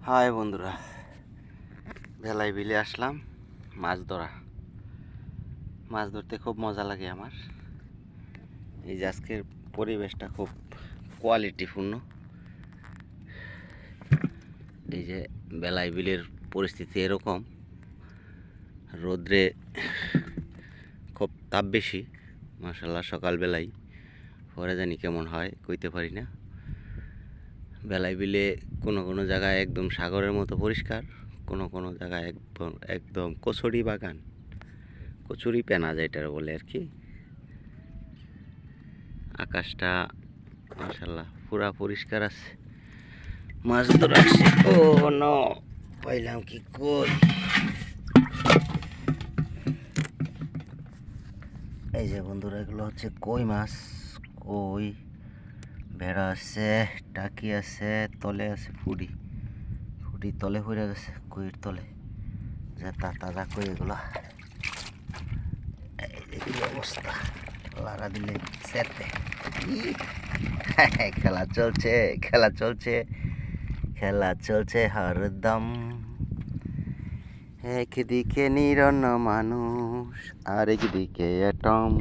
High বন্ধুরা, ভেলায় বিলে আসলাম মাছ ধরা। মাছ ধরতে খুব মজা লাগে আমার। এই যে আজকের পরিবেশটা খুব কোয়ালিটিপূর্ণ। এই যে বেলায় বিলের পরিস্থিতি এরকম, রোদ্রে খুব তাপ বেশি। মাশাআল্লাহ সকালবেলায় পরে জানি কেমন হয় কইতে পারি না। বেলায় বিলে কোনো কোনো জায়গায় একদম সাগরের মতো পরিষ্কার, কোনো কোনো জায়গায় একদম একদম কচুরি বাগান, কচুরি পেনা যেটার বলে আর কি। আকাশটা মাশাআল্লাহ পুরা পরিষ্কার আছে। মাছ ধরে আসছে। ও নো, পাইলাম কি কই। এই যে বন্ধুরা, এগুলো হচ্ছে কই মাছ। কই, ভেড়া আছে, টাকি আছে, তলে আছে ফুডি। ফুডি তলে পড়ে গেছে, কইয়ের তলে। যেটা তাজা কই এগুলো। এই কি অবস্থা, লাড়া দিলে সেতে। খেলা চলছে, খেলা চলছে, খেলা চলছে হরদম। একদিকে নিরন্ন মানুষ আর একদিকে অ্যাটম।